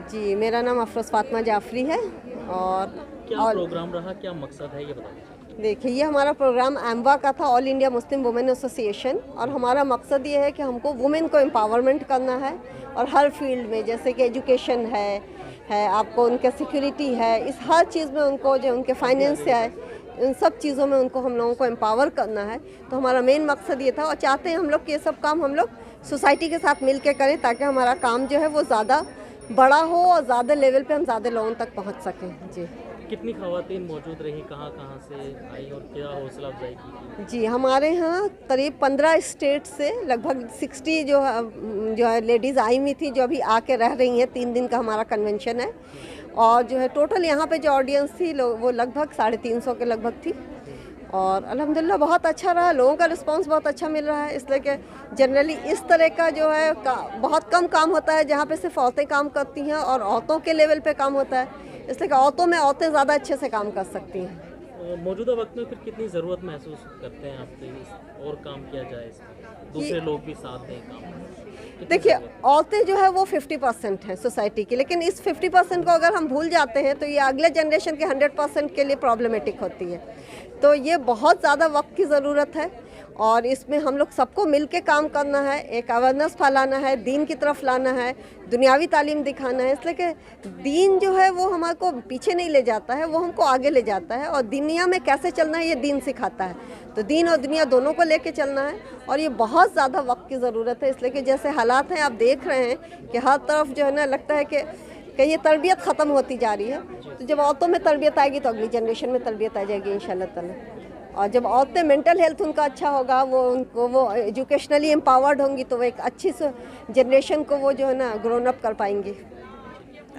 जी, मेरा नाम अफरोज़ फ़ातिमा जाफ़री है। और क्या प्रोग्राम रहा, क्या मकसद है, ये बताइए? देखिए, ये हमारा प्रोग्राम एम्वा का था, all India Muslim women association. और हमारा मकसद ये है कि हमको वुमेन को एम्पावरमेंट करना है, और हर फील्ड में, जैसे कि एजुकेशन है आपको उनके सिक्योरिटी है, इस हर चीज़ में उनको, जो उनके फाइनेंस है, इन सब चीज़ों में उनको हम लोगों को एम्पावर करना है। तो हमारा मेन मकसद ये था, और चाहते हैं हम लोग कि ये सब काम हम लोग सोसाइटी के साथ मिल के करें, ताकि हमारा काम जो है वो ज़्यादा बड़ा हो और ज़्यादा लेवल पे हम ज़्यादा लोगों तक पहुंच सकें। जी कितनी खवातीन मौजूद रही, कहाँ कहाँ से आई और क्या हौसला अफजाई की? जी, हमारे यहाँ करीब 15 स्टेट से लगभग 60 जो है लेडीज़ आई हुई थी, जो अभी आके रह रही हैं। 3 दिन का हमारा कन्वेंशन है, और जो है टोटल यहाँ पे जो ऑडियंस थी वो लगभग 350 के लगभग थी। और अल्हम्दुलिल्लाह बहुत अच्छा रहा, लोगों का रिस्पांस बहुत अच्छा मिल रहा है। इसलिए कि जनरली इस तरह का जो है बहुत कम काम होता है जहाँ पे सिर्फ औरतें काम करती हैं, और औरतों के लेवल पे काम होता है, इसलिए कि औरतों में औरतें ज़्यादा अच्छे से काम कर सकती हैं। मौजूदा वक्त में फिर कितनी ज़रूरत महसूस करते हैं आप और काम किया जाए इसमें, दूसरे लोग भी साथ दें काम में? देखिए, औरतें जो है वो 50% है सोसाइटी की, लेकिन इस 50% को अगर हम भूल जाते हैं तो ये अगले जनरेशन के 100% के लिए प्रॉब्लमेटिक होती है। तो ये बहुत ज़्यादा वक्त की ज़रूरत है, और इसमें हम लोग सबको मिल के काम करना है, एक अवेयरनेस फैलाना है, दीन की तरफ लाना है, दुनियावी तालीम दिखाना है। इसलिए कि दीन जो है वो हमारे को पीछे नहीं ले जाता है, वो हमको आगे ले जाता है, और दुनिया में कैसे चलना है ये दीन सिखाता है। तो दीन और दुनिया दोनों को लेके चलना है, और ये बहुत ज़्यादा वक्त की ज़रूरत है। इसलिए कि जैसे हालात हैं, आप देख रहे हैं कि हर तरफ जो है ना, लगता है कि ये तरबियत ख़त्म होती जा रही है। तो जब औरतों में तरबियत आएगी तो अगली जनरेशन में तरबियत आ जाएगी इंशाल्लाह ताला। और जब औरतें मेंटल हेल्थ उनका अच्छा होगा, वो एजुकेशनली एम्पावर्ड होंगी, तो वो एक अच्छी जनरेशन को वो जो है ना ग्रोन अप कर पाएंगी।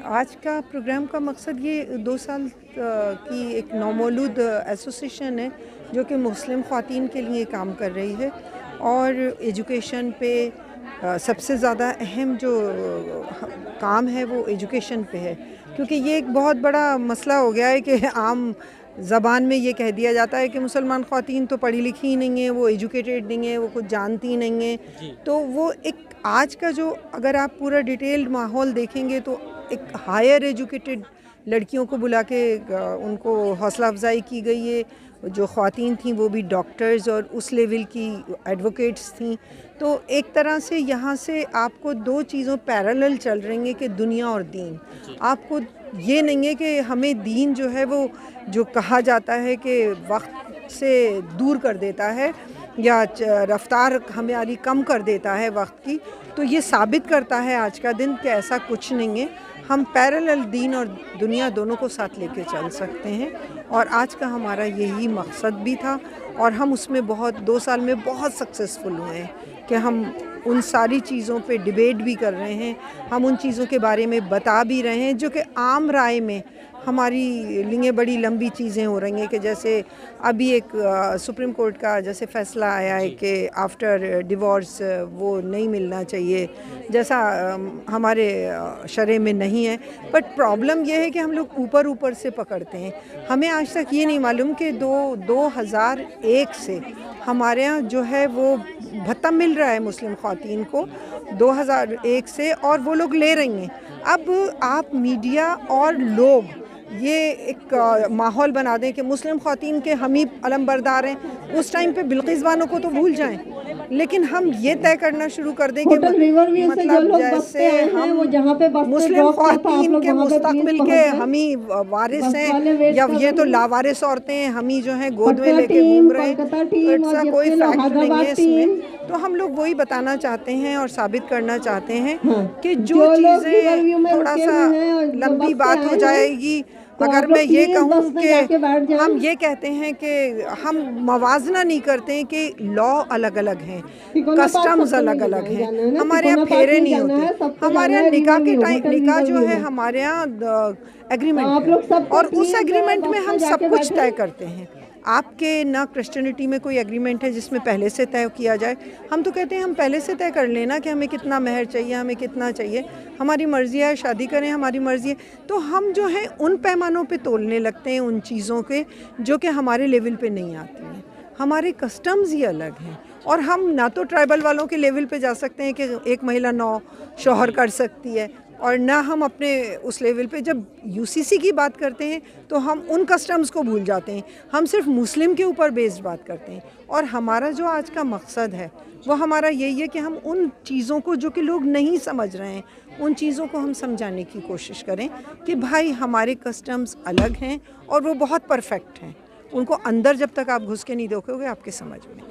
आज का प्रोग्राम का मकसद ये 2 साल की एक नौमौलूद एसोसिएशन है जो कि मुस्लिम ख़वातीन के लिए काम कर रही है, और एजुकेशन पे सबसे ज़्यादा अहम जो काम है वो एजुकेशन पे है, क्योंकि ये एक बहुत बड़ा मसला हो गया है कि आम ज़बान में ये कह दिया जाता है कि मुसलमान ख़वातीन तो पढ़ी लिखी ही नहीं है, वो एजुकेटेड नहीं है, वो कुछ जानती नहीं है। तो वो एक आज का जो, अगर आप पूरा डिटेल्ड माहौल देखेंगे तो एक हायर एजुकेटेड लड़कियों को बुला के उनको हौसला अफजाई की गई है। जो ख़वातीन थीं वो भी डॉक्टर्स और उस लेवल की एडवोकेट्स थीं। तो एक तरह से यहाँ से आपको 2 चीज़ों पैरेलल चल रही हैं कि दुनिया और दीन। आपको ये नहीं है कि हमें दीन जो है वो जो कहा जाता है कि वक्त से दूर कर देता है या रफ्तार हमारी कम कर देता है वक्त की, तो ये साबित करता है आज का दिन कि ऐसा कुछ नहीं है। हम पैरेलल दीन और दुनिया दोनों को साथ लेके चल सकते हैं, और आज का हमारा यही मकसद भी था, और हम उसमें 2 साल में बहुत सक्सेसफुल हुए हैं कि हम उन सारी चीज़ों पे डिबेट भी कर रहे हैं, हम उन चीज़ों के बारे में बता भी रहे हैं जो कि आम राय में हमारी लिए बड़ी लंबी चीज़ें हो रही हैं। कि जैसे अभी एक सुप्रीम कोर्ट का जैसे फ़ैसला आया है कि आफ्टर डिवोर्स वो नहीं मिलना चाहिए, जैसा हमारे शरे में नहीं है। बट प्रॉब्लम ये है कि हम लोग ऊपर से पकड़ते हैं। हमें आज तक ये नहीं मालूम कि 2001 से हमारे यहाँ जो है वो भत्ता मिल रहा है मुस्लिम ख़वातीन को 2001 से, और वो लोग ले रही हैं। अब आप मीडिया और लोग ये एक माहौल बना दें कि मुस्लिम ख़वातीन के हम ही अलमबरदार हैं, उस टाइम पे बिल्किस बानो को तो भूल जाएं, लेकिन हम ये तय करना शुरू कर दें कि मतलब जैसे हम मुस्लिम ख़वातीन के मुस्तकबिल के हम ही वारिस हैं, या ये तो लावारिस औरतें हैं, हम ही जो हैं गोद में लेके घूम रहे हैं। तो ऐसा कोई फैक्ट नहीं है इसमें। तो हम लोग वही बताना चाहते हैं और साबित करना चाहते हैं कि जो चीज़ें थोड़ा सा लंबी बात हो जाएगी, अगर मैं ये कहूँ कि हम ये कहते हैं कि हम मवाजना नहीं करते हैं कि लॉ अलग अलग हैं, कस्टम्स अलग अलग हैं, हमारे यहाँ फेरे नहीं होते। हमारे यहाँ निकाह के टाइम, निकाह जो है हमारे यहाँ एग्रीमेंट है, और उस एग्रीमेंट में हम सब कुछ तय करते हैं। आपके ना क्रिश्चियनिटी में कोई एग्रीमेंट है जिसमें पहले से तय किया जाए। हम तो कहते हैं हम पहले से तय कर लेना कि हमें कितना महर चाहिए, हमें कितना चाहिए, हमारी मर्ज़ी है, शादी करें, हमारी मर्ज़ी है। तो हम जो है उन पैमानों पे तोलने लगते हैं उन चीज़ों के जो कि हमारे लेवल पे नहीं आती हैं। हमारे कस्टम्स ही अलग हैं, और हम ना तो ट्राइबल वालों के लेवल पे जा सकते हैं कि एक महिला 9 शौहर कर सकती है, और ना हम अपने उस लेवल पे जब यूसीसी की बात करते हैं तो हम उन कस्टम्स को भूल जाते हैं, हम सिर्फ मुस्लिम के ऊपर बेस्ड बात करते हैं। और हमारा जो आज का मकसद है वो हमारा यही है कि हम उन चीज़ों को जो कि लोग नहीं समझ रहे हैं उन चीज़ों को हम समझाने की कोशिश करें कि भाई हमारे कस्टम्स अलग हैं और वो बहुत परफेक्ट हैं, उनको अंदर जब तक आप घुस के नहीं देखोगे आपके समझ में नहीं।